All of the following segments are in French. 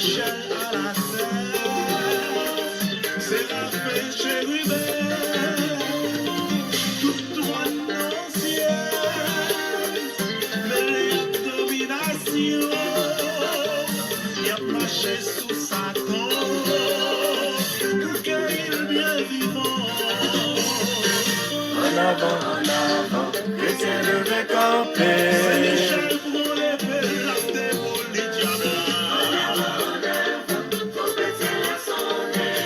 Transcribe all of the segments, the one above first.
Saint-Michel à la terre, c'est la fête chérubin, tout droit ancien, mais les dominations, y a marché sous sa camp, pour qu'il bien vivant. En avant, chrétien devait camper. Saint-Michel pour l'épée, la dévole les diables.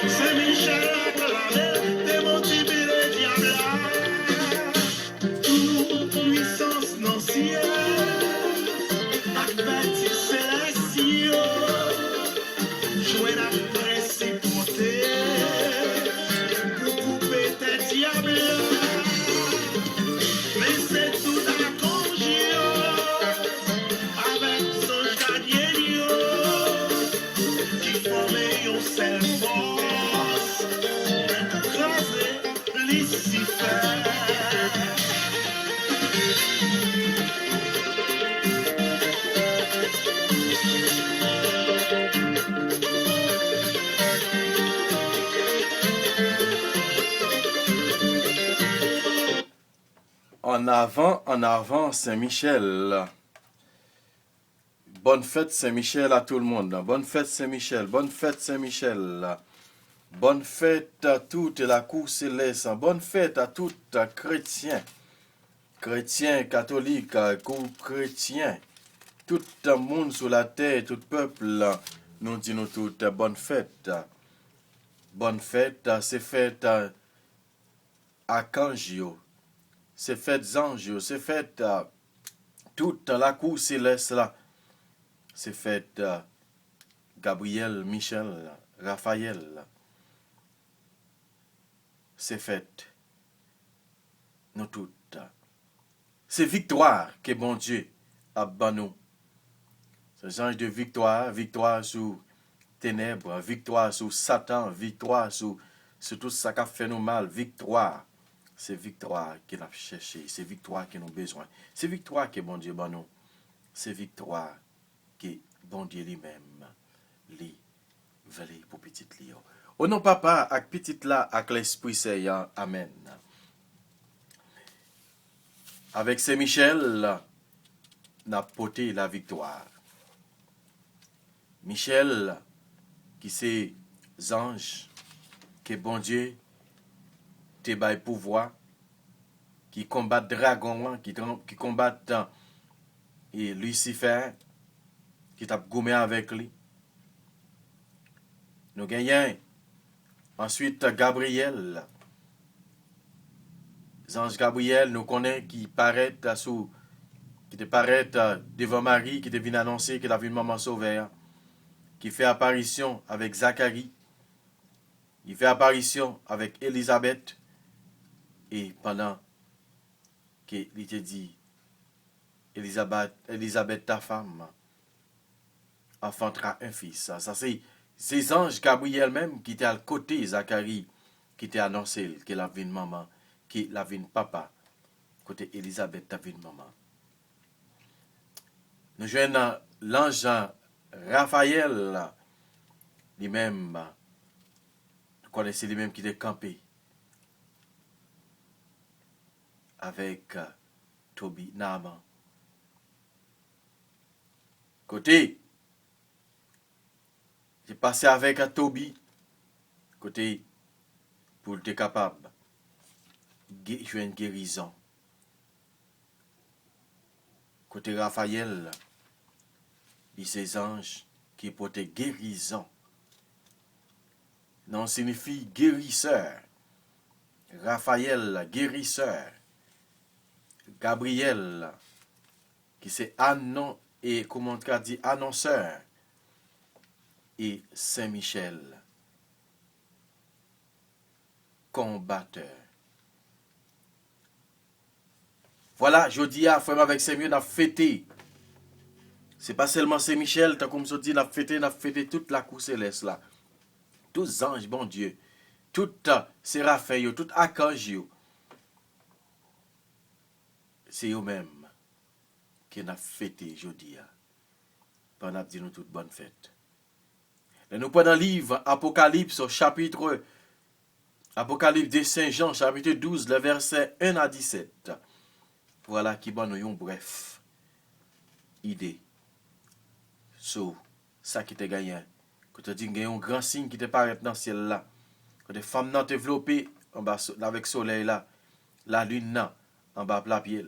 Saint-Michel acclamé, démonti les diables. Toute puissance non ciel, acbâti célestio, jouer la principauté, pour couper tes diables. Mais c'est tout à conjure, avec son gardien qui formait une seule force, écraser Lucifer. En avant, Saint-Michel. Bonne fête Saint-Michel à tout le monde. Bonne fête Saint-Michel. Bonne fête Saint-Michel. Bonne fête à toute la cour céleste. Bonne fête à tout chrétien. Chrétien, catholique, cour chrétien. Tout le monde sur la terre, tout peuple, nous disons toutes bonne fête. Bonne fête, c'est fête à Kangio. C'est fête Ange, c'est fête toute la cour céleste là. C'est fête Gabriel, Michel, Raphaël. C'est fête nous toutes. C'est victoire que bon Dieu a ban nous. C'est ange de victoire, victoire sur ténèbres, victoire sur Satan, victoire sur tout ça qui a fait nous mal, victoire. C'est victoire qu'il a cherché, c'est victoire qu'il a besoin. C'est victoire que bon Dieu ban nous. C'est victoire que bon Dieu lui-même lui veut pour petit Léo. Au nom papa avec petit là avec l'esprit saint, amen. Avec Saint-Michel, n'a porté la victoire. Michel, qui c'est ange, que bon Dieu te bail pouvoir, qui combat dragon, qui combat et Lucifer, qui t'a gommé avec lui. Nous gagnons ensuite Gabriel. Ange Gabriel, nous connaissons qui paraît qui te paraît devant Marie, qui te vient annoncer qu'il a vu une maman sauveur, qui fait apparition avec Zacharie, il fait apparition avec Élisabeth, et pendant qu'il te dit, Élisabeth, ta femme, enfantera un fils. Ça c'est ces anges Gabriel même qui était à côté de Zacharie, qui t'a annoncé qu'il a vu une maman, qu'il a vu une papa, côté Élisabeth, ta vu une maman. Nous joignons l'ange Raphaël, lui-même, vous connaissez lui-même qui est campé avec Toby Naaman. Côté, j'ai passé avec Toby, côté, pour être capable de jouer une guérison. Côté Raphaël, il ces anges qui portent guérison. Non, signifie guérisseur. Raphaël, guérisseur. Gabriel, qui c'est et comment on dit annonceur. Et Saint-Michel, combatteur. Voilà, je dis à frère avec Saint-Michel, on a fêté. C'est pas seulement Saint-Michel, comme je dis, on a fêté toute la cour céleste là. Tous les anges, bon Dieu. Tout Séraphin, tout archange. C'est eux-mêmes qui ont fêté, je dis. On a dit nous toute bonne fête. Nous prenons le livre Apocalypse au chapitre Apocalypse de Saint Jean, chapitre 12, le verset 1 à 17. Voilà qui va nous une bref idée sur ça qui te gagné. Quand tu dis qu'il y a un grand signe qui te paraît dans le ciel là. Quand les femmes n'ont développé en bas avec le soleil là, la lune là, en bas la pied.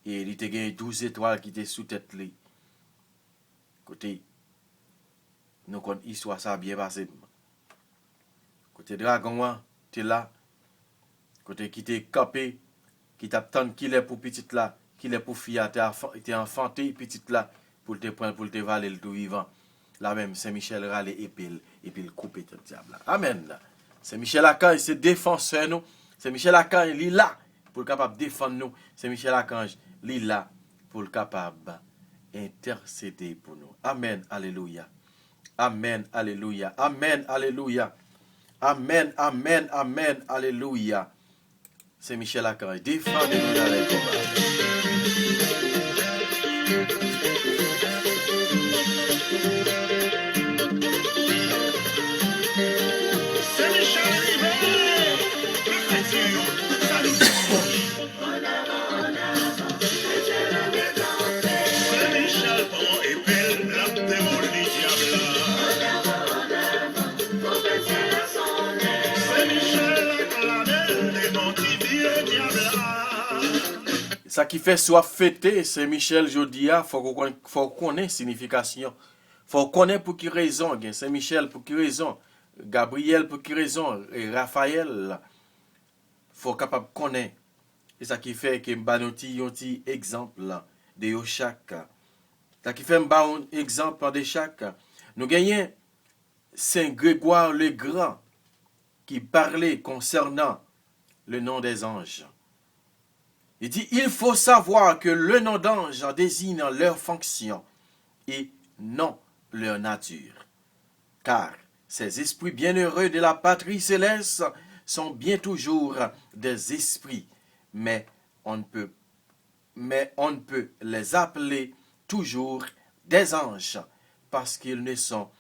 Et il te gagné 12 étoiles qui étaient sous tête là. Côté, nous connaissons l'histoire ça bien passé. Côté dragon, tu es là. Côté qui t'est capé, qui t'attend qu'il est pour petite là, qu'il est pour fille, t'es enfanté petite là, pour te prendre, pour te valer le tout vivant. Là même, Saint-Michel râle et puis il coupe le diable. Amen. Saint-Michel Archange, c'est défenseur nous. Saint-Michel Archange, il est là pour le capable de défendre nous. Saint-Michel Archange, il est là pour le capable intercéder pour nous. Amen. Alléluia. Amen. Alléluia. Amen. Alléluia. Amen. Amen. Amen. Alléluia. Saint-Michel Archange, défendez-nous dans les combats. Ça qui fait soit fêter Saint-Michel Jodia, faut qu'on connaisse signification. Faut connaître pour qui raison, Saint-Michel pour qui raison, Gabriel pour qui raison, et Raphaël. Faut capable connaître. Et ça qui fait que m'banoti un petit exemple de chaque. Ça qui fait un exemple de chaque. Nous gagnons Saint Grégoire le Grand qui parlait concernant le nom des anges. Il dit, il faut savoir que le nom d'ange désigne leur fonction et non leur nature. Car ces esprits bienheureux de la patrie céleste sont bien toujours des esprits, mais on ne peut les appeler toujours des anges, parce qu'ils ne sont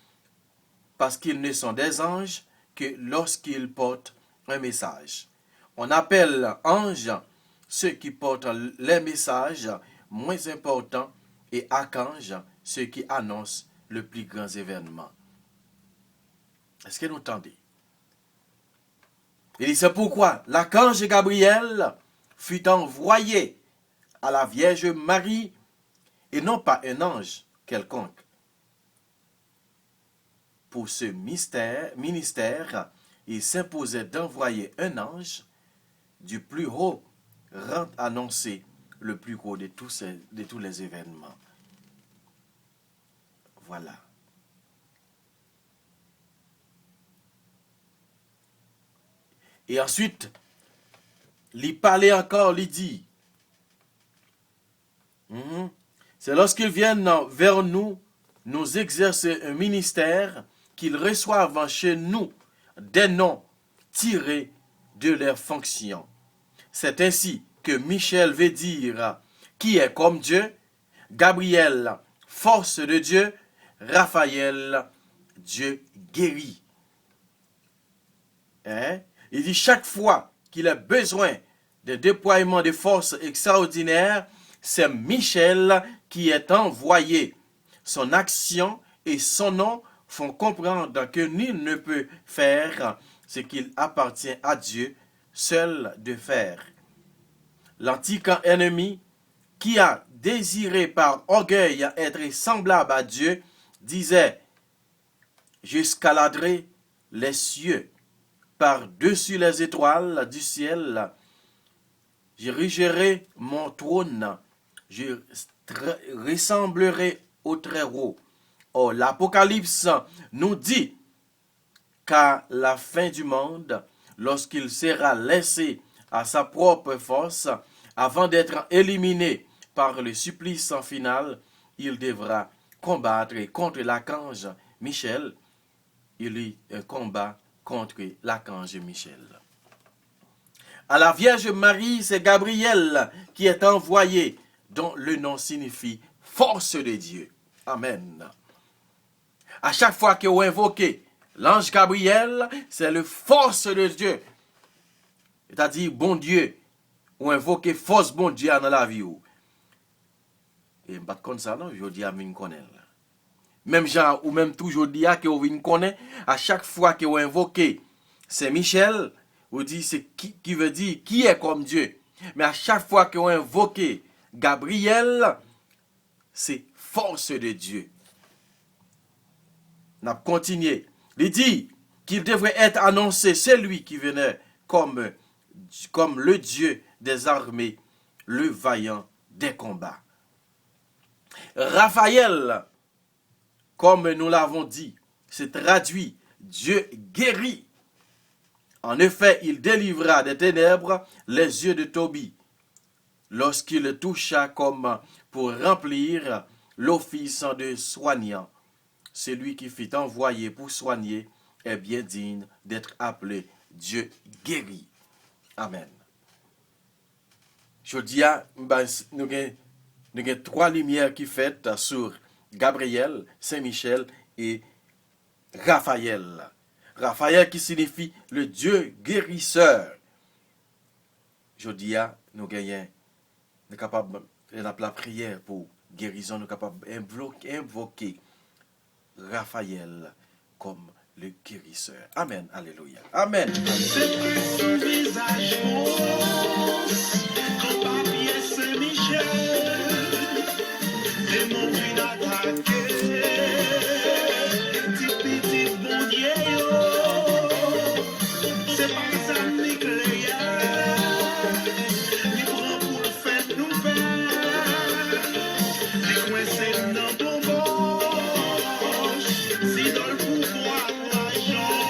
des anges que lorsqu'ils portent un message. On appelle anges ceux qui portent les messages moins importants et archanges ceux qui annoncent le plus grand événement. Est-ce que vous entendez? Il dit, c'est pourquoi l'archange Gabriel fut envoyé à la Vierge Marie et non pas un ange quelconque. Pour ce ministère, il s'imposait d'envoyer un ange du plus haut rang annoncer le plus gros de tous les événements. Voilà. Et ensuite, il parlait encore, il dit, c'est lorsqu'ils viennent vers nous, nous exercer un ministère, qu'ils reçoivent chez nous des noms tirés de leurs fonctions. C'est ainsi que Michel veut dire qui est comme Dieu, Gabriel, force de Dieu, Raphaël, Dieu guérit. Il dit chaque fois qu'il a besoin de déploiement de forces extraordinaires, c'est Michel qui est envoyé. Son action et son nom font comprendre que nul ne peut faire ce qu'il appartient à Dieu seul de faire. L'antique ennemi, qui a désiré par orgueil être semblable à Dieu, disait, j'escaladerai les cieux par-dessus les étoiles du ciel, j'érigerai mon trône, je ressemblerai au Très-Haut. Or, l'Apocalypse nous dit qu'à la fin du monde, lorsqu'il sera laissé à sa propre force, avant d'être éliminé par le supplice final, il devra combattre contre l'archange Michel. Il y a un combat contre l'archange Michel. À la Vierge Marie, c'est Gabriel qui est envoyé, dont le nom signifie force de Dieu. Amen. À chaque fois que vous invoquez l'ange Gabriel, c'est la force de Dieu. C'est-à-dire, bon Dieu, ou invoquer force bon Dieu dans la vie. Et pas comme ça, non, je dis à vous connaître. Même genre, ou même toujours dire que vous connaissez, à chaque fois que vous invoquez Saint-Michel, vous dites c'est qui veut dire qui est comme Dieu. Mais à chaque fois que vous invoquez Gabriel, c'est force de Dieu. On a continué. Il dit qu'il devrait être annoncé celui qui venait comme le Dieu des armées, le vaillant des combats. Raphaël, comme nous l'avons dit, se traduit Dieu guérit. En effet, il délivra des ténèbres les yeux de Tobie lorsqu'il toucha comme pour remplir l'office de soignant. Celui qui fut envoyé pour soigner est bien digne d'être appelé Dieu guérit. Amen. Je dis, nous avons trois lumières qui fêtent sur Gabriel, Saint-Michel et Raphaël. Raphaël qui signifie le Dieu guérisseur. Je dis, nous sommes capables de la prière pour guérison, nous sommes capables d'invoquer Raphaël comme le guérisseur. Amen. Alléluia. Amen. C'est plus son visage rose, quand papier Saint-Michel, et mon vie d'attaquer, petit bon Dieu, c'est pas ça ni clair, ni prend pour le faire nouvelle, ni coincé dans ton bouche, si dans le pouvoir l'argent.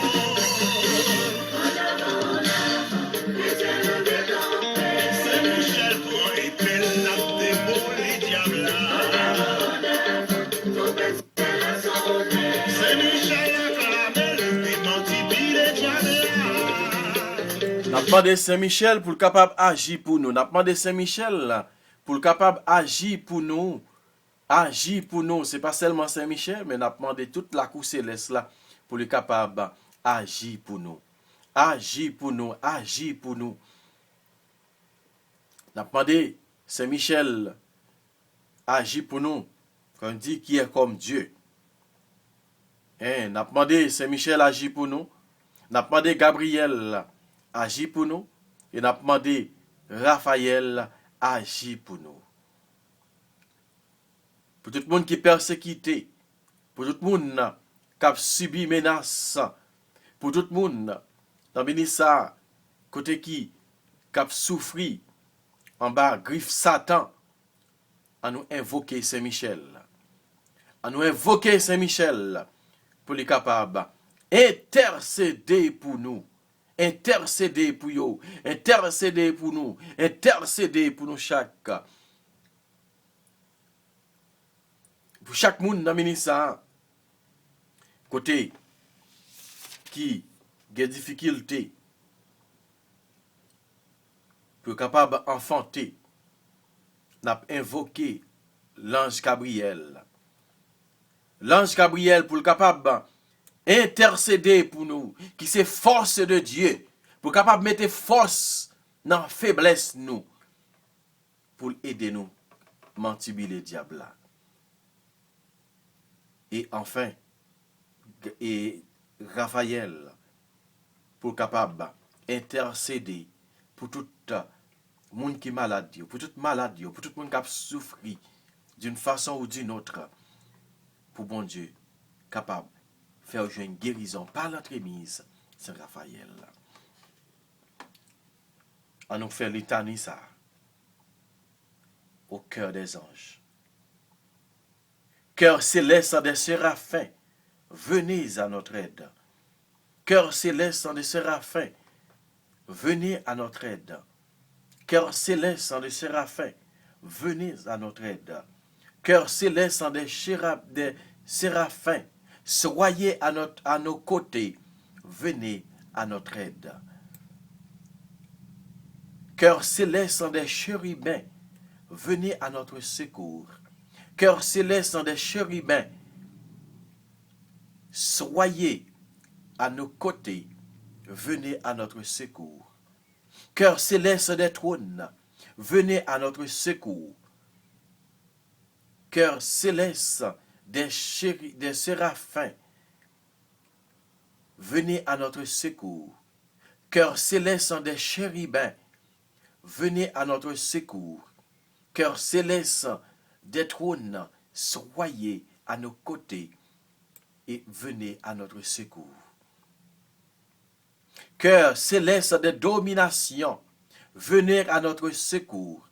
Saint-Michel prend épée, n'a démoli diable. Saint-Michel acclamé, le démenti, puis les diables. Nous avons demandé Saint-Michel pour le capable agir pour nous. Nous avons demandé Saint-Michel pour le capable agir pour nous. Agir pour nous. Ce n'est pas seulement Saint-Michel, mais nous avons demandé toute la cour céleste là pour le capable agir pour nous. Agir pour nous. Agir pour nous. Nous avons demandé Saint-Michel agir pour nous. Quand on dit qui est comme Dieu. Nous avons demandé Saint-Michel agir pour nous. Nous avons demandé Gabriel agir pour nous. Et nous avons demandé Raphaël agir pour nous. Pour tout le monde qui est persécuté, pour tout le monde qui a subi menace, pour tout le monde dans le ministère, côté qui a souffert en bas, griffe Satan, à nous invoquer Saint-Michel. À nous invoquer Saint-Michel pour les capables intercéder pour nous. Intercéder pour nous. Intercéder pour nous. Intercéder pour nous chaque. Pour chaque monde dans le ministère, côté qui a des difficultés, pour capable enfanter, n'a invoqué l'ange Gabriel. L'ange Gabriel pour le capable intercéder pour nous, qui c'est force de Dieu, pour capable mettre force dans la faiblesse nous, pour aider nous, mentir le diable. Et enfin, et Raphaël, pour capable intercéder pour tout le monde qui est malade, pour toute maladie, pour tout le monde qui a souffert d'une façon ou d'une autre, pour bon Dieu, capable de faire une guérison par l'entremise, Saint Raphaël. On nous fait litanie ça au cœur des anges. Cœur céleste des séraphins, venez à notre aide. Cœur céleste des séraphins, venez à notre aide. Cœur céleste des séraphins, venez à notre aide. Cœur céleste des séraphins, soyez à nos côtés, venez à notre aide. Cœur céleste des chérubins, venez à notre secours. Cœur céleste des chérubins, soyez à nos côtés, venez à notre secours. Cœur céleste des trônes, venez à notre secours. Cœur céleste des séraphins, venez à notre secours. Cœur céleste des chérubins, venez à notre secours. Cœur céleste des trônes, soyez à nos côtés et venez à notre secours. Cœur céleste des dominations, venez à notre secours.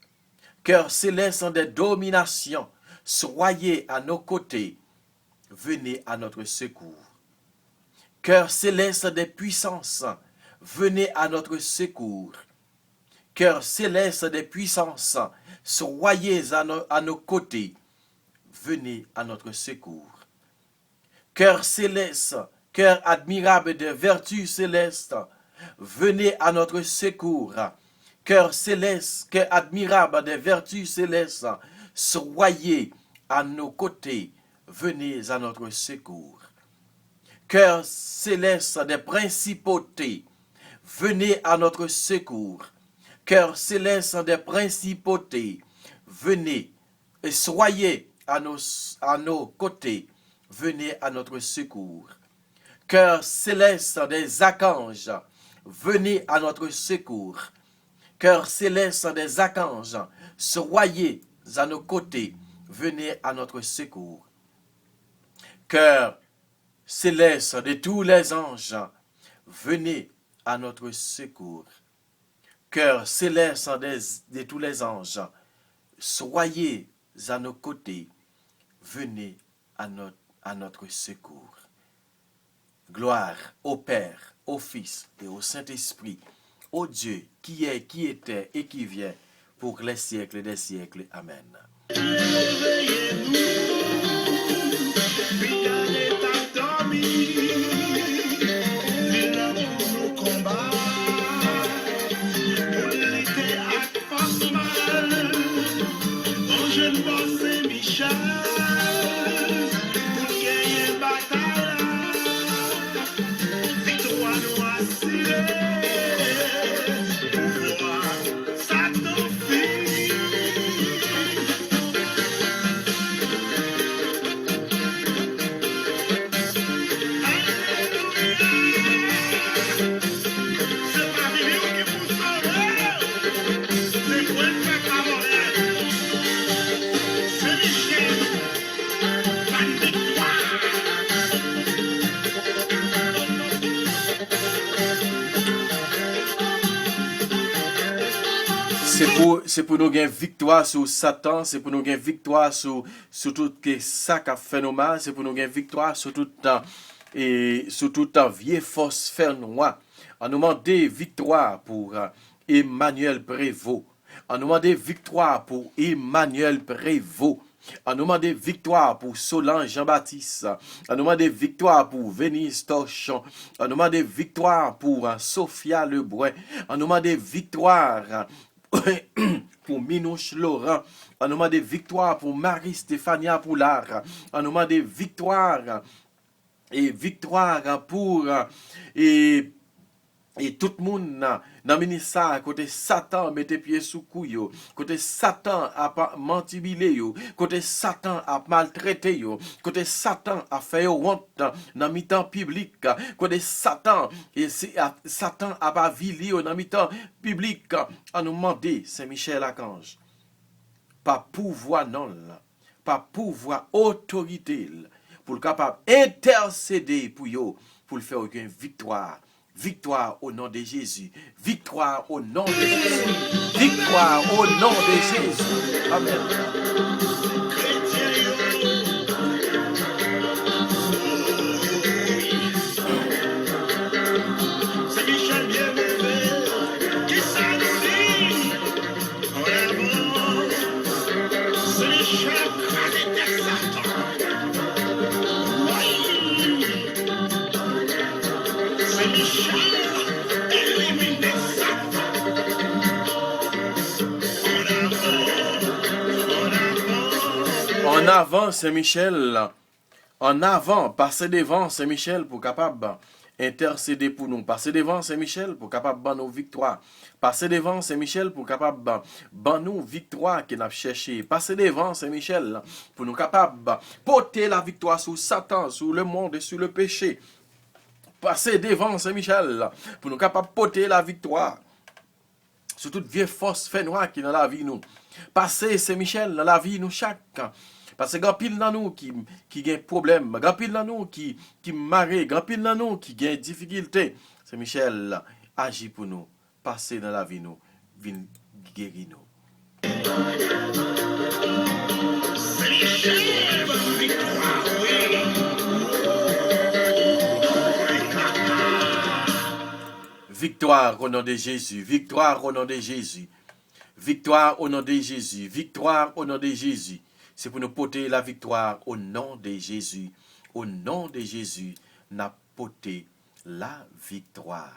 Cœur céleste des dominations, soyez à nos côtés, venez à notre secours. Cœur céleste des puissances, venez à notre secours. Cœur céleste des puissances, soyez à nos côtés, venez à notre secours. Cœur céleste, cœur admirable des vertus célestes, venez à notre secours. Cœur céleste, cœur admirable des vertus célestes, soyez à nos côtés, venez à notre secours. Cœur céleste des principautés, venez à notre secours. Cœur céleste des principautés, venez et soyez à nos côtés, venez à notre secours. Cœur céleste des archanges, venez à notre secours. Cœur céleste des archanges, soyez à nos côtés, venez à notre secours. Cœur céleste de tous les anges, venez à notre secours. Cœur céleste de tous les anges, soyez à nos côtés, venez à notre secours. Gloire au Père, au Fils et au Saint-Esprit, au Dieu qui est, qui était et qui vient, pour les siècles des siècles. Amen. C'est pour nous gagner victoire sur Satan, c'est pour nous gagner victoire sur tout ça qui a fait nous mal, c'est pour nous gagner victoire sur toute vieille force fer noire. On nous demande victoire pour Emmanuel Prévost. On nous demande victoire pour Emmanuel Prévost. On nous demande victoire pour Solange Jean-Baptiste. On nous demande victoire pour Venise Torchon. On nous demande victoire pour Sophia Lebrun. On nous demande victoire pour Minouche Laurent. On nous demande victoire pour Marie-Stéphania Poulard. On nous demande victoire pour et tout le monde dans le ministère, côté Satan mette pied sous couille, côté Satan a mantibilé, côté Satan a maltraité, côté Satan a fait honte dans le temps public, côté Satan a pas vilé dans le temps public. On nous demande Saint-Michel Archange, pas pouvoir non, pas pouvoir autorité pour le capable intercéder pour eux, pour le faire aucune victoire. Victoire au nom de Jésus. Victoire au nom de Jésus. Victoire au nom de Jésus. Amen. En avant, Saint-Michel, En avant, passez devant Saint-Michel pour capable intercéder pour nous. Passez devant Saint-Michel pour capable ban nos victoires. Passez devant Saint-Michel pour capable ban nous victoire que nous cherché. Passez devant Saint-Michel pour nous capable porter la victoire sur Satan, sur le monde et sur le péché. Passez devant Saint-Michel pour nous capable porter la victoire sur toute vieille force fait noire qui est dans la vie nous. Passez Saint-Michel dans la vie nous chaque. Parce que grand pile dans nous qui gagne problème, grand pile dans nous qui marre, grand pile dans nous qui gagne difficulté. Saint-Michel agit pour nous. Passez dans la vie nous, vient guérir nous. Saint-Michel, bonne victoire, oui. Victoire au nom de Jésus, victoire au nom de Jésus, victoire au nom de Jésus, victoire au nom de Jésus. C'est pour nous porter la victoire au nom de Jésus. Au nom de Jésus, n'a porté la victoire.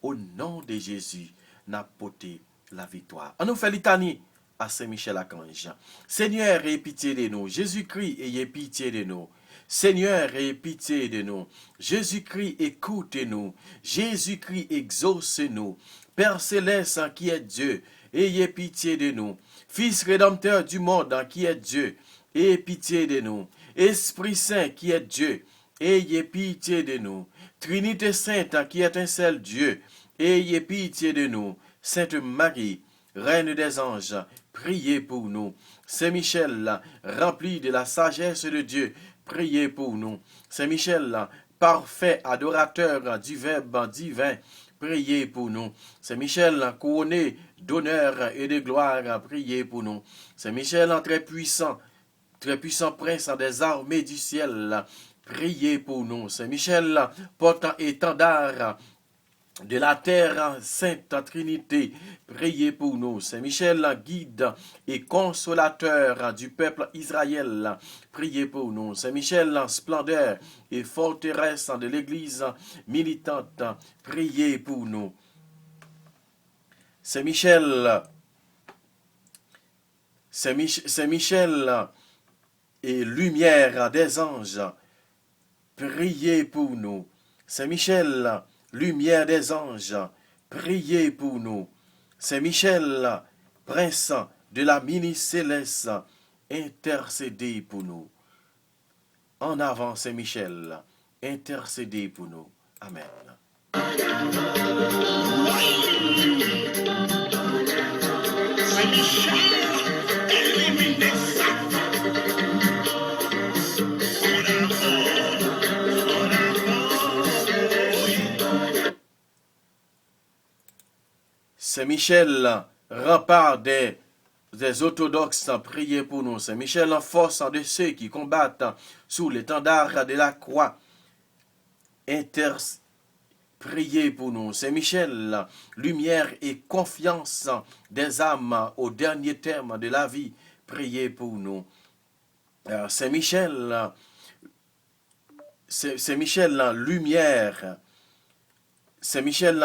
Au nom de Jésus, n'a porté la victoire. On nous fait litanie à Saint-Michel-Archange. Seigneur, aie pitié de nous. Jésus-Christ, ayez pitié de nous. Seigneur, aie pitié de nous. Jésus-Christ, écoutez-nous. Jésus-Christ, exaucez-nous. Père céleste qui est Dieu, ayez pitié de nous. Fils rédempteur du monde qui est Dieu, ayez pitié de nous. Esprit Saint qui est Dieu, ayez pitié de nous. Trinité Sainte qui est un seul Dieu, ayez pitié de nous. Sainte Marie, Reine des anges, priez pour nous. Saint Michel, rempli de la sagesse de Dieu, priez pour nous. Saint Michel, parfait adorateur du Verbe divin, priez pour nous. Saint Michel, couronné d'honneur et de gloire, priez pour nous. Saint Michel, très puissant prince des armées du ciel, priez pour nous. Saint Michel, portant étendard de la terre, Sainte Trinité, priez pour nous. Saint Michel, guide et consolateur du peuple Israël, priez pour nous. Saint Michel, splendeur et forteresse de l'Église militante, priez pour nous. Saint Michel et lumière des anges, priez pour nous. Saint Michel, lumière des anges, priez pour nous. Saint Michel, prince de la ministre céleste, intercédez pour nous. En avant, Saint Michel, intercédez pour nous. Amen. Saint-Michel, élimine Satan. Saint Michel, rempart des orthodoxes, priez pour nous. Saint Michel, force de ceux qui combattent sous l'étendard de la croix, priez pour nous. Saint Michel, lumière et confiance des âmes au dernier terme de la vie, priez pour nous. Saint Michel, lumière. Saint Michel,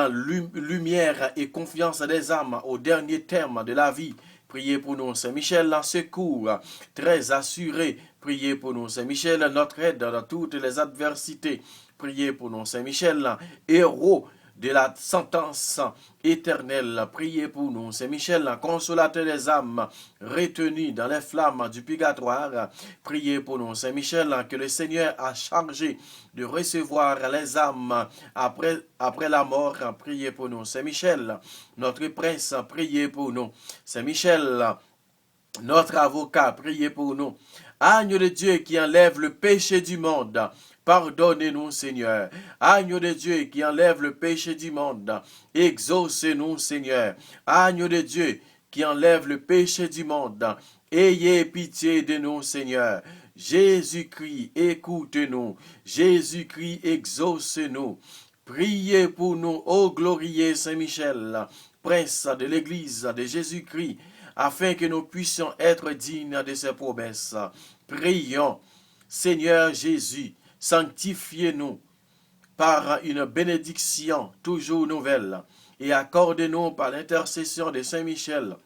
lumière et confiance des âmes au dernier terme de la vie, priez pour nous. Saint Michel, secours très assuré, priez pour nous. Saint Michel, notre aide dans toutes les adversités, priez pour nous. Saint Michel, héros de la sentence éternelle, priez pour nous. Saint Michel, consolateur des âmes retenues dans les flammes du purgatoire, priez pour nous. Saint Michel, que le Seigneur a chargé de recevoir les âmes après la mort, priez pour nous. Saint Michel, notre prince, priez pour nous. Saint Michel, notre avocat, priez pour nous. Agneau de Dieu qui enlève le péché du monde, pardonnez-nous, Seigneur. Agneau de Dieu qui enlève le péché du monde, exaucez-nous, Seigneur. Agneau de Dieu qui enlève le péché du monde, ayez pitié de nous, Seigneur. Jésus-Christ, écoutez-nous. Jésus-Christ, exaucez-nous. Priez pour nous, ô glorieux Saint-Michel, prince de l'Église de Jésus-Christ, afin que nous puissions être dignes de ses promesses. Prions, Seigneur Jésus, sanctifiez-nous par une bénédiction toujours nouvelle et accordez-nous par l'intercession de Saint Michel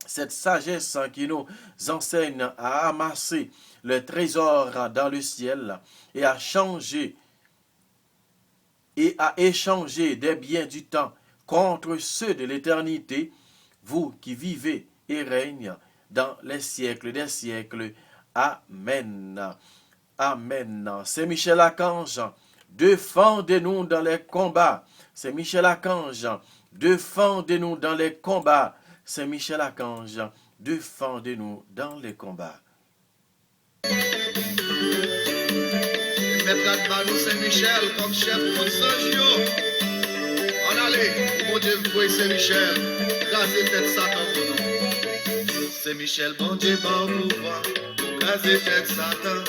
cette sagesse qui nous enseigne à amasser le trésor dans le ciel et à changer et à échanger des biens du temps contre ceux de l'éternité, vous qui vivez et règnez dans les siècles des siècles. Amen. Amen. C'est Michel Archange. Défendez-nous dans les combats. C'est Michel Archange. Défendez-nous dans les combats. C'est Michel Archange. Défendez-nous dans les combats. Mettre là nous Saint-Michel comme chef de Sergio. On allait, bon Dieu, vous Saint-Michel, casez tête Satan pour nous. Saint-Michel, bon Dieu, bon pouvoir, casez tête Satan.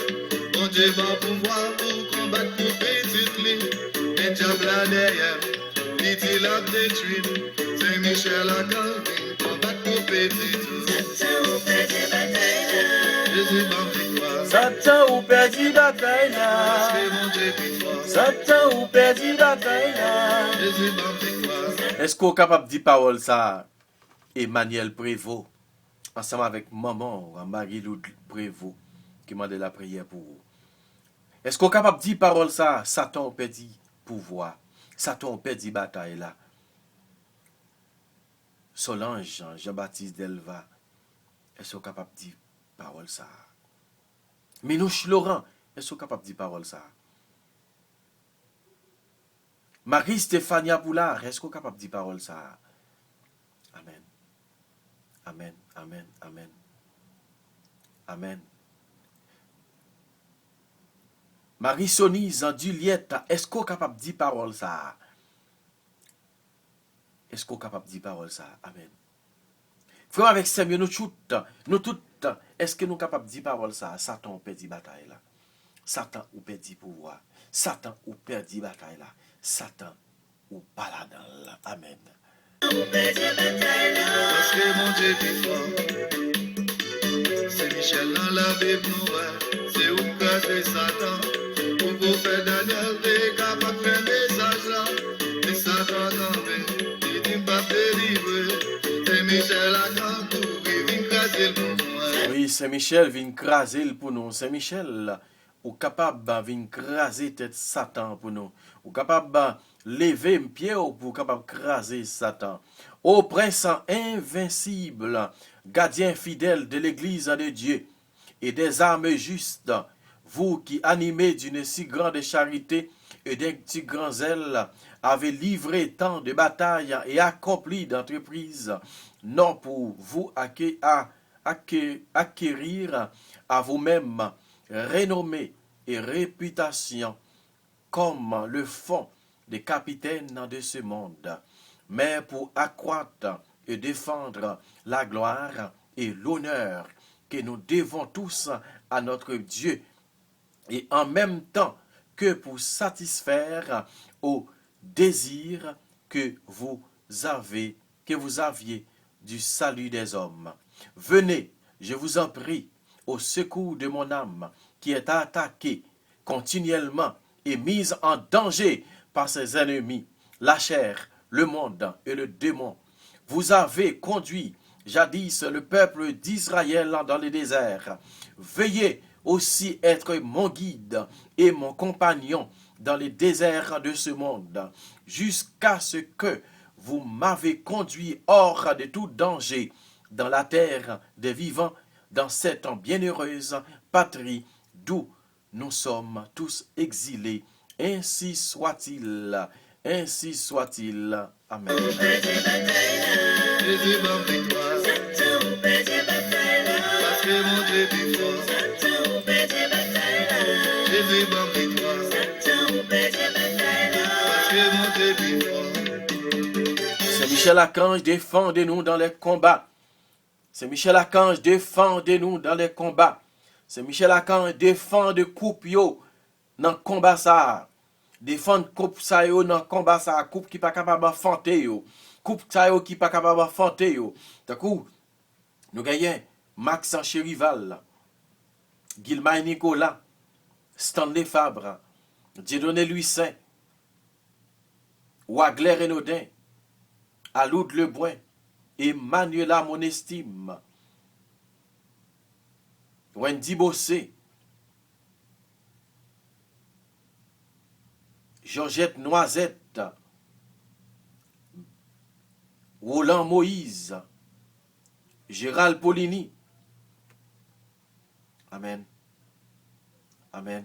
Bon Dieu, bon pouvoir pour combattre pour petite ligne. Mais diable là derrière, il dit la détruite. Saint-Michel a campé, combattre pour petite ligne. Satan ou perdit bataille là. Jésus, bon victoire. Satan ou perdit bataille Parce là. que mon Dieu est fort. Satan ou perdit bataille là. Jésus, bon victoire. Est-ce qu'on est capable de dire parole ça? Emmanuel Prévost, ensemble avec maman, Marie-Lou Prévost, qui m'a demandé la prière pour vous. Est-ce qu'on est capable de dire parole ça? Satan perdit pouvoir. Satan perdit bataille là. Solange, Jean-Baptiste Delva, est-ce qu'on est capable de dire parole ça? Minouche Laurent, est-ce qu'on est capable de dire parole ça? Marie-Stéphania Poulard, est-ce qu'on est capable de dire parole ça? Amen. Amen, amen, amen. Amen. Marie-Sonise Juliette, est-ce qu'on est capable de dire parole ça? Est-ce qu'on est capable de dire parole ça? Amen. Frère avec Seigneur, nous toutes, est-ce que nous sommes capables de dire parole ça? Satan ou perdit bataille là. Satan ou perdit pouvoir. Satan ou perdit bataille là. Satan ou paladin là. Amen. Parce que mon Dieu est fort. C'est Michel dans la Bible nouvelle. C'est où casser Satan. Pour vous faire Daniel, t'es capable de faire message là. Mais Satan campé, il dit pas délivrer. C'est Michel à Cantou, il vient casser pour moi. Oui, Saint-Michel vient craser pour nous. Saint-Michel, ou capable de craser tête Satan pour nous. Ou capable de lever un pied pour capable craser Satan. Ô prince invincible, gardien fidèle de l'église de Dieu et des âmes justes, vous qui animez d'une si grande charité et d'un si grand zèle, avez livré tant de batailles et accompli d'entreprises, non pour vous acquérir à vous-même renommée et réputation comme le font des capitaines de ce monde, mais pour accroître et défendre la gloire et l'honneur que nous devons tous à notre Dieu, et en même temps que pour satisfaire aux désirs que vous aviez du salut des hommes. Venez, je vous en prie, au secours de mon âme, qui est attaquée continuellement et mise en danger par ses ennemis, la chair, le monde et le démon. Vous avez conduit jadis le peuple d'Israël dans le désert. Veuillez aussi être mon guide et mon compagnon dans les déserts de ce monde, jusqu'à ce que vous m'avez conduit hors de tout danger dans la terre des vivants, dans cette bienheureuse patrie d'où nous sommes tous exilés. Ainsi soit-il. Ainsi soit-il. Amen. Jésus ma victoire. Parce que mon Dieu est fort. Jésus ma victoire. Parce que mon Dieu est fort. C'est Michel Archange, défendez-nous dans les combats. C'est Michel Archange, défendez-nous dans les combats. C'est Michel Archange, défendez coupe yo dans le combat ça. Défendre coupe ça yo dans le combat ça. Coupe qui pas capable d'enfanter yo. Coupe ça yo qui pas capable d'enfanter yo. D'un coup, nous gagnons Maxence Chérival, Gilmay Nicolas, Stanley Fabre, Dieudonné Louis Saint, Wagler Renaudin, Aloud Lebrun, Emmanuela Monestime, Wendy Bossé, Georgette Noisette, Roland Moïse, Gérald Polini. Amen. Amen.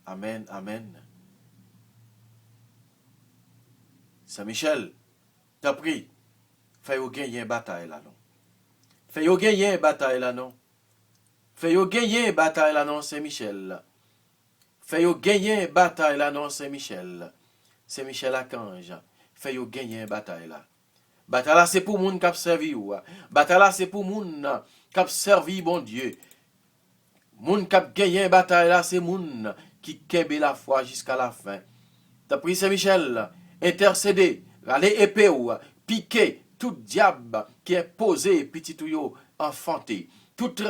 Amen. Amen. Saint-Michel, t'as pris. Fais yo gagner une bataille là, non. Fais yo gagner une bataille là, non. Fais yo gagner une bataille là, non, Saint-Michel. Fais yo gagner une bataille là, non, Saint-Michel. Saint-Michel Archange. Fais yo gagner une bataille là. Bataille là, c'est pour moun qui a servi ou. Bataille là, c'est pour moun qui a servi, bon Dieu. Moun qui a gagné une bataille là, c'est moun qui kebe la foi jusqu'à la fin. T'as pris Saint-Michel, intercéder, aller épée ou, piquer tout diable qui est posé, petit ou yo, enfanté. Toute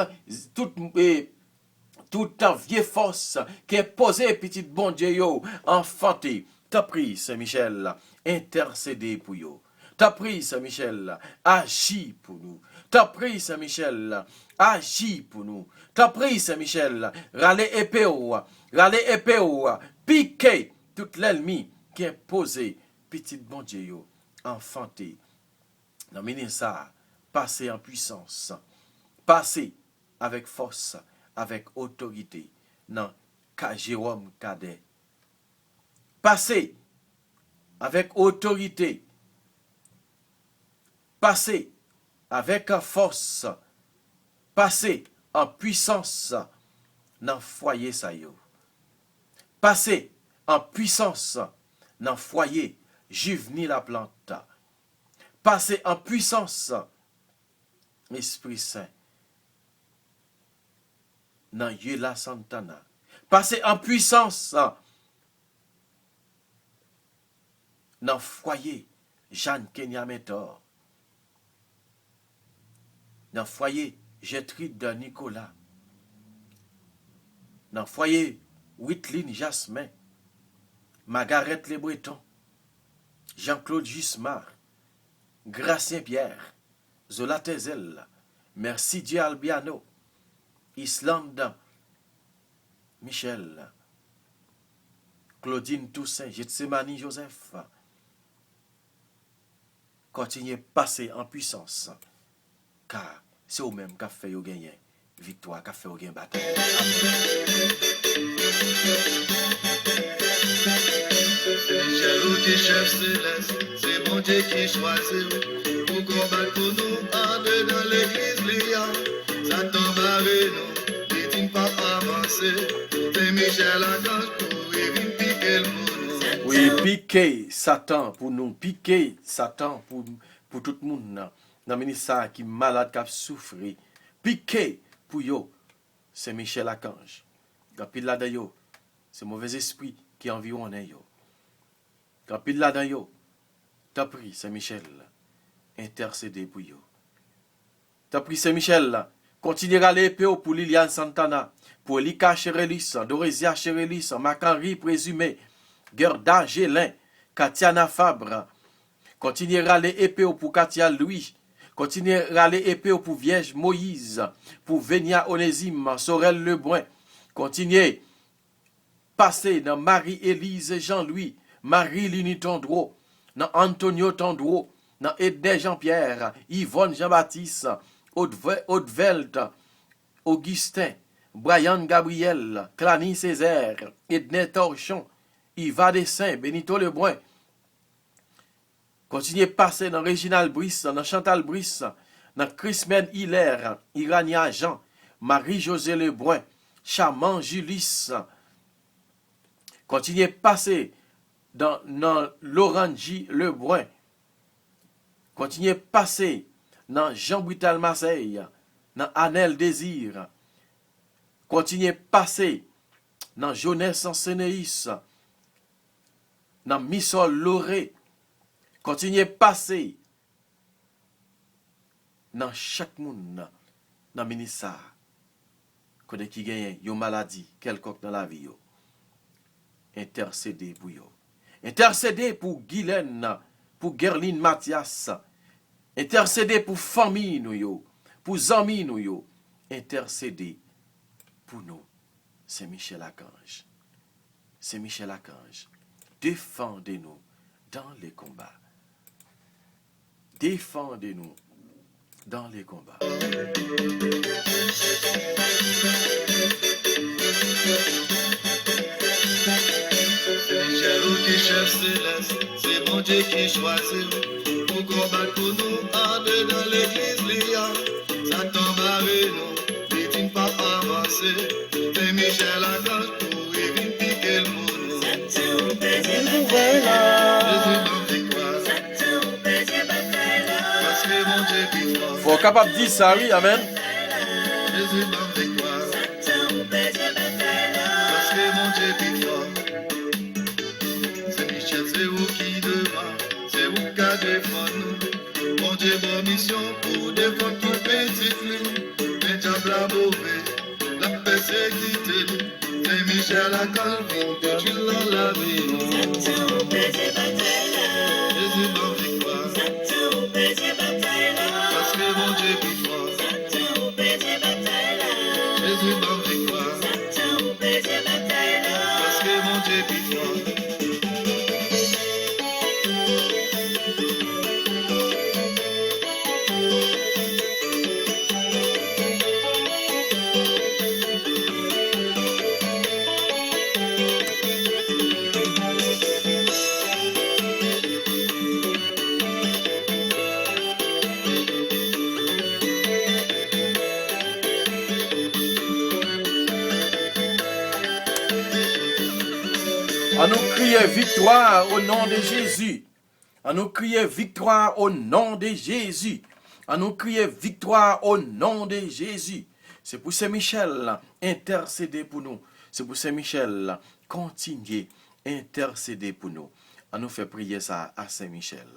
vieille force qui est posée, petit bon Dieu yo, enfanté. T'as pris Saint-Michel, intercéder pour yo. T'as pris Saint-Michel, agis pour nous. T'as pris Saint-Michel, agis pour nous. T'as pris Saint-Michel, râler épée ou, piquer tout l'ennemi qui est posé, petit bon Dieu yo, enfanté. Non, mais ça, passer en puissance, passer avec force, avec autorité. Non, Jérôme Cadet. Passer avec autorité. Passer avec force. Passer en puissance dans le foyer ça yo. Passer en puissance dans le foyer Juveni la plante. Passer en puissance, Esprit Saint, dans Yela Santana. Passer en puissance, dans foyer Jeanne Kenya Mentor. Dans foyer Gertrude de Nicolas. Dans foyer Whitline Jasmin. Margaret Le Breton. Jean-Claude Jusmar. Gracien Pierre, Zola Tezel, Merci Dieu Albiano, Islande, Michel, Claudine Toussaint, Getsemani Joseph. Continuez à passer en puissance, car c'est vous-même qui a fait gagner victoire, qui a fait gagner bataille. Michel ou qui chef céleste, c'est mon Dieu qui choisit pour combattre pour nous en dedans l'église liant. Satan barre nous, il dit pas avancer. C'est Michel Archange pour éviter piquer le monde. Oui, piquer Satan pour nous, piquer Satan pour tout le monde. Dans le ministère qui est malade, qui a souffert, piquer pour yo, c'est Michel Archange. Quand il là yo, c'est mauvais esprit qui environne yo. Quand il là yo, t'as pris Saint-Michel, intercéder pour yo. T'as pris Saint-Michel, continuer à l'épée pour Liliane Santana, pour Lika Cherelis, Dorezia Cherelis, Mac-Henri présumé, Gerda Gélin, Katiana Fabre, continuer à l'épée pour Katia Louis, continuer à l'épée pour Vierge Moïse, pour Vénia Onésime, Sorel Lebrun, continuer passer dans Marie-Élise Jean-Louis, Marie-Lini Tondreau, dans Antonio Tondreau, dans Edne Jean-Pierre, Yvonne Jean-Baptiste, Haute-Velt, Augustin, Brian Gabriel, Clany Césaire, Edne Torchon, Yva Dessin, Benito Lebrun. Continuez à passer dans Réginald Brice, dans Chantal Brice, dans Chrismen Hilaire, Irania Jean, Marie-José Lebrun, Charmant Julis. Continuez à passer dans Laurent J. Lebrun. Continuez à passer dans Jean Brutal Marseille, dans Anel Désir. Continuez à passer dans Jeunesse en Sénéis, dans Missol Loré. Continuez à passer dans chaque monde, dans le ministère, qui gagne une maladie, quelconque dans la vie. Intercéder pour yo. Intercéder pour Guylaine, pour Gerline Mathias. Intercéder pour famille nous yo, pour amis nous yo. Intercéder pour nous. C'est Michel Archange. c'est Michel Archange. Défendez-nous dans les combats. Défendez-nous dans les combats. C'est Michel qui chef céleste, c'est mon Dieu qui choisit pour combattre pour nous en deux dans l'église Lia. Satan marre nous, il dit pas avancer. C'est Michel Archange pour éviter piquer le monde. Faut capable de dire ça, oui, amen. Jésus m'en victoire. Parce que mon Dieu est fort. C'est Michel, c'est vous qui devant, c'est vous qui défend nous. Mon Dieu, mon mission pour défendre tout petit flou. Les diables à mauvais, la persécuté. C'est Michel à Calvin, que tu l'as lavé. Jésus m'en victoire. Parce que mon Dieu est fort. Jésus m'en victoire. Parce que mon Dieu est fort. À nous crier victoire au nom de Jésus. À nous crier victoire au nom de Jésus. À nous crier victoire au nom de Jésus. C'est pour Saint-Michel intercéder pour nous. C'est pour Saint-Michel continuer intercéder pour nous. À nous faire prier ça à Saint-Michel.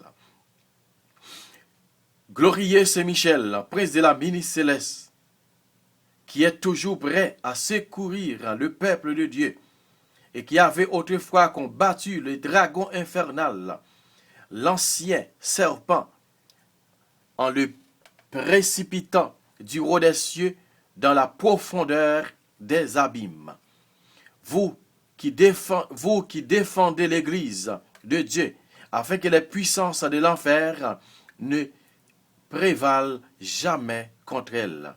Glorieux Saint-Michel, prince de la ministre céleste, qui est toujours prêt à secourir le peuple de Dieu, et qui avait autrefois combattu le dragon infernal, l'ancien serpent, en le précipitant du haut des cieux dans la profondeur des abîmes. Vous qui défendez l'Église de Dieu, afin que les puissances de l'enfer ne prévalent jamais contre elle.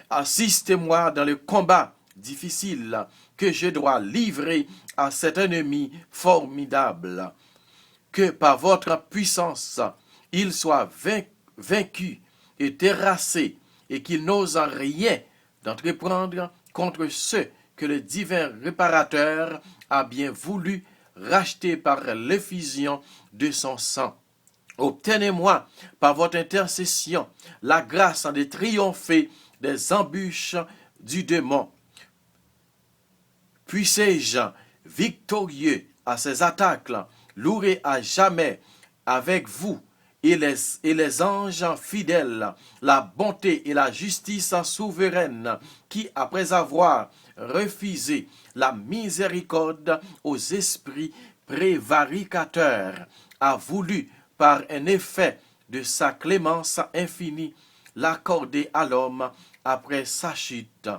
Assistez-moi dans le combat difficile que je dois livrer à cet ennemi formidable. Que par votre puissance, il soit vaincu et terrassé, et qu'il n'ose rien d'entreprendre contre ceux que le divin réparateur a bien voulu racheter par l'effusion de son sang. Obtenez-moi, par votre intercession, la grâce de triompher des embûches du démon. Puissé-je, victorieux à ces attaques, louer à jamais avec vous et les anges fidèles, la bonté et la justice souveraine, qui, après avoir refusé la miséricorde aux esprits prévaricateurs, a voulu, par un effet de sa clémence infinie, l'accorder à l'homme après sa chute.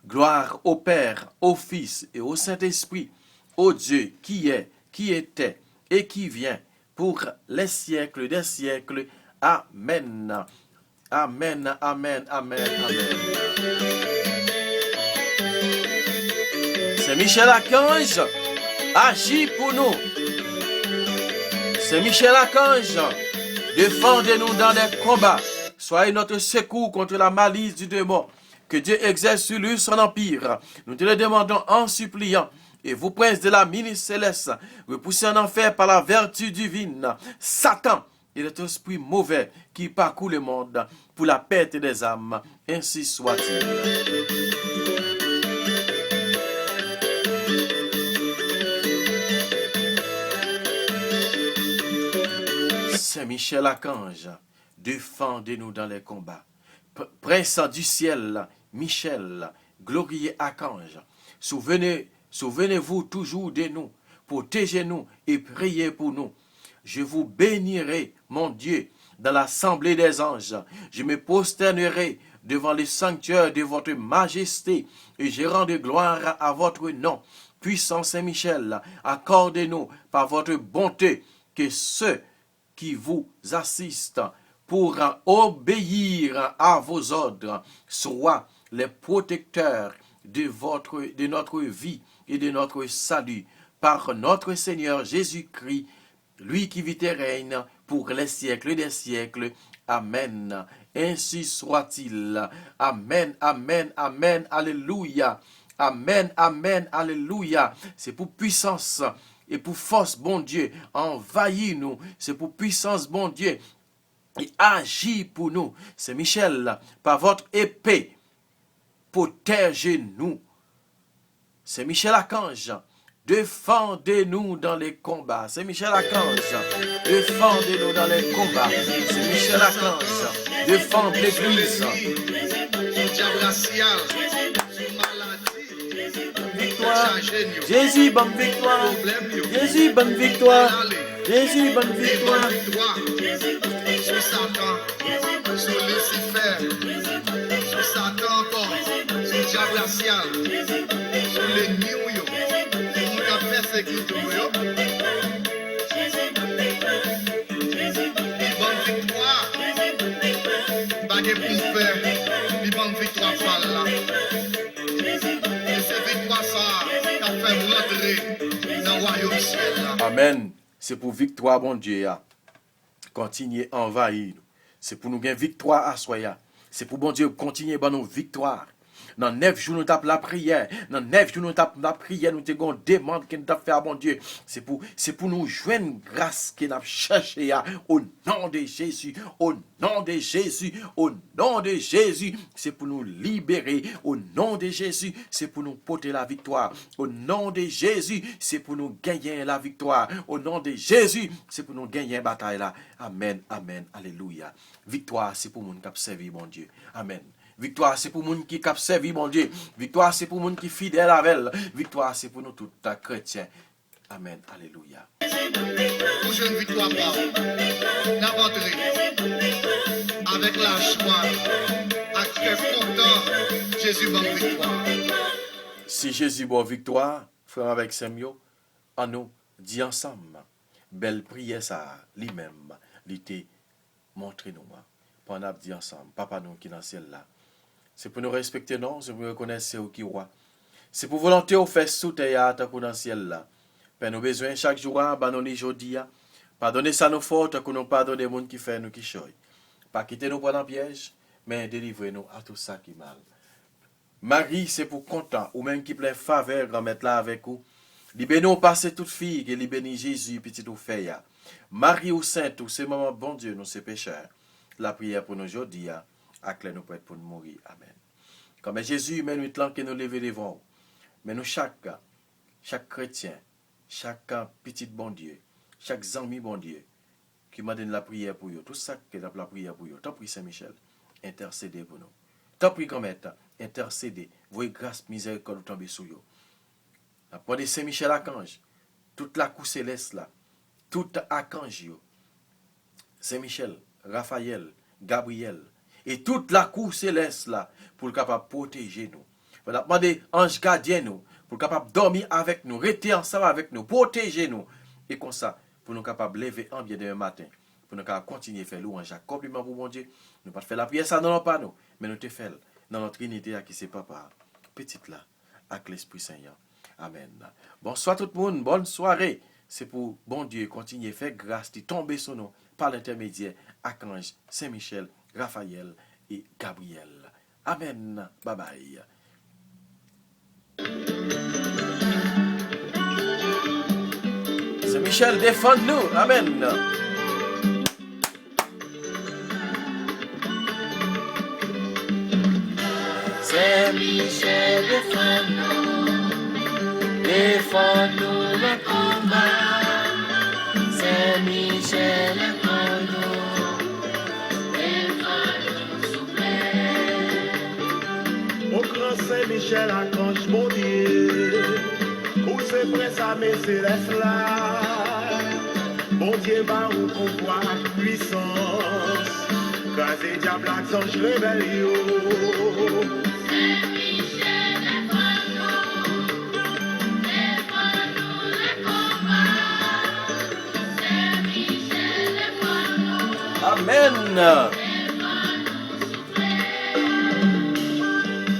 Gloire au Père, au Fils et au Saint-Esprit, au Dieu qui est, qui était et qui vient, pour les siècles des siècles. Amen. Amen, amen, amen, amen. C'est Michel Archange, agit pour nous. C'est Michel Archange, défendez-nous dans les combats. Soyez notre secours contre la malice du démon. Que Dieu exerce sur lui son empire. Nous te le demandons en suppliant. Et vous, prince de la ministre céleste, repoussez en enfer par la vertu divine Satan et cet esprit mauvais qui parcourt le monde pour la perte des âmes. Ainsi soit-il. Saint Michel Archange, défendez-nous dans les combats. Prince du ciel, Michel, glorieux Archange, souvenez-vous toujours de nous, protégez-nous et priez pour nous. Je vous bénirai, mon Dieu, dans l'assemblée des anges. Je me prosternerai devant le sanctuaire de votre majesté et je rendrai gloire à votre nom. puissant Saint-Michel, accordez-nous par votre bonté que ceux qui vous assistent pour obéir à vos ordres soient les protecteurs de notre vie et de notre salut par notre Seigneur Jésus-Christ, lui qui vit et règne pour les siècles des siècles. Amen. Ainsi soit-il. Amen, amen, amen, alléluia. Amen, amen, alléluia. C'est pour puissance et pour force, bon Dieu, envahis nous. C'est pour puissance, bon Dieu, et agis pour nous. C'est Michel, par votre épée, protégez-nous. C'est Michel Archange. Défendez-nous dans les combats. C'est Michel Archange. Défendez-nous dans les combats. C'est Michel Archange. Défendez l'Église. Victoire. Jésus, bonne victoire. Jésus, bonne victoire. Jésus, bonne victoire. Sur Satan, sur Lucifer, sur Satan encore, sur diable racial, sur l'ennemi yo, sur la persécution yo. Bonne victoire, pas de pour bonne victoire par là. Et cette victoire ça, qu'a fait rentrer dans le royaume ciel là. Amen. C'est pour victoire, bon Dieu. Continuez à envahir nous. C'est pour nous gagner victoire à soya. C'est pour bon Dieu continuer à nous victoire. Dans 9 jours, nous tapons la prière. Dans 9 jours, nous tapons la prière. Nous avons une demande que nous avons fait à bon Dieu. C'est pour nous joindre grâce que nous avons cherché au nom de Jésus. Au nom de Jésus. Au nom de Jésus. C'est pour nous libérer. Au nom de Jésus. C'est pour nous porter la victoire. Au nom de Jésus. C'est pour nous gagner la victoire. Au nom de Jésus. C'est pour nous gagner la bataille là. Amen. Amen. Alléluia. Victoire, c'est pour nous qui avons servi mon Dieu. Amen. Victoire, c'est pour les gens qui ont servi, mon Dieu. Victoire, c'est pour les gens qui sont fidèles avec elle. Victoire, c'est pour nous tous, chrétiens. Amen. Alléluia. Pour une victoire, n'importe avec la joie, avec cœur content, Jésus va victoire. Si Jésus va victoire, frère avec Samuel, en nous, dit ensemble, belle prière ça, lui-même, il t'a montré nous. Pendant dit ensemble, Papa nous qui est dans le ciel là. C'est pour nous respecter, non? C'est pour nous reconnaître c'est qui roi. C'est pour volonté au fait sous terre, tant qu'on dans le ciel là. Père, nous besoin chaque jour, abandonner aujourd'hui. Pardonnez ça nos fautes, que nous pardonnons les gens qui font nous qui choy. Pas quitter nous pendant piège, mais délivrez-nous à tout ça qui est mal. Marie, c'est pour content, ou même qui plein faveur, remettre là avec vous. Libérez-nous passer toute fille, et libérez Jésus, petit ou fait. Marie ou sainte, ou c'est maman, bon Dieu, nous c'est pécheurs. La prière pour nous aujourd'hui, à clé nous prête pour nous mourir. Amen. Comme Jésus, mais nous temps que nous lever devant. Mais nous chaque chrétien, chaque petit bon Dieu, chaque ami bon Dieu, qui m'a donné la prière pour eux, tout ça qui est la prière pour eux. Tant pis Saint-Michel, intercédez pour nous. Tant pis comme intercédez. Voyez grâce, miséricorde tomber sur eux. Après Saint-Michel Archange, toute la cour céleste là, tout archange, Saint-Michel, Raphaël, Gabriel, et toute la cour céleste là, pour le capable protéger nous. On a demandé ange gardien nous, pour le capable dormir avec nous, rester ensemble avec nous, protéger nous. Et comme ça, pour nous capable lever en bien demain matin, pour nous capable continuer à faire louange, compliment pour mon Dieu. Nous pas faire la prière ça non pas nous, mais nous te fait dans notre unité qui c'est papa, petite là, avec l'Esprit Saint. Amen. Bonsoir tout le monde, bonne soirée. C'est pour bon Dieu continuer à faire grâce, de tomber sur nous par l'intermédiaire Archange, Saint-Michel, Raphaël et Gabriel. Amen. Bye bye. Saint-Michel, défends-nous. Amen. Saint-Michel, défends-nous le combat. Saint-Michel, Au grand Saint-Michel, Archange, mon Dieu, où c'est près sa mes céleste là. Mon Dieu, va où pouvoir, puissance, craser diable, archange, rébellion. Saint-Michel, Amen.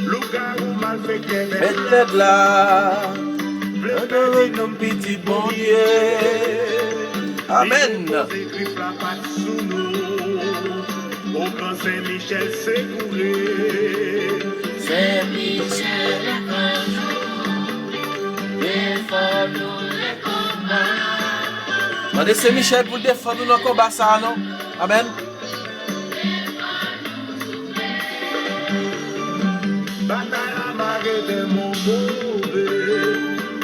Loup-garou mal fait qu'elle Mettez là. Adorez nos petits bon Dieu. Amen. Griffes la patte sous nous. Au grand Saint-Michel s'est coulé. Saint-Michel est un jour, défends-nous les combats. Mandez Saint-Michel pour défendre nos combats, ça, non? Amen. Bataille à marée de mon mauvais.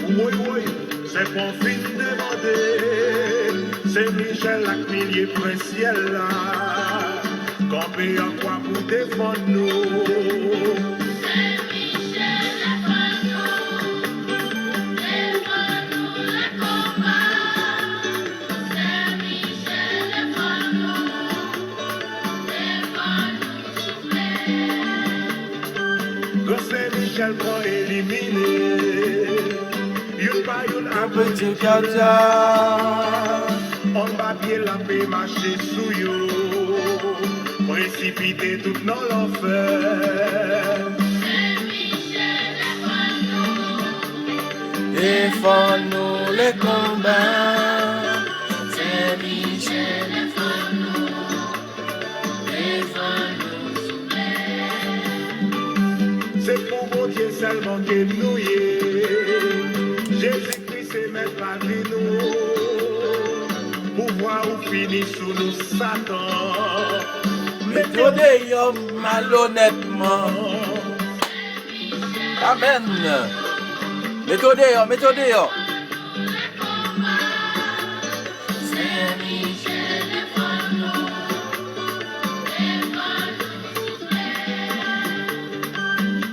Oui, oui, c'est pour fin demander. Saint-Michel, la millier princiel là. Campé en quoi pour défendre nous. Saint-Michel pour éliminer. Y'en pas y'en un petit Caca. on va bien la paix marcher sous yo. Précipiter tout dans l'enfer. Défends-nous les combats. Saint-Michel, défends-nous, défends-nous. C'est pour mon Dieu seulement que nous y est. Jésus-Christ est maître parmi nous. Pouvoir ou finir sous nous Satan. Mettez yo malhonnêtement. Amen. Mettez yo.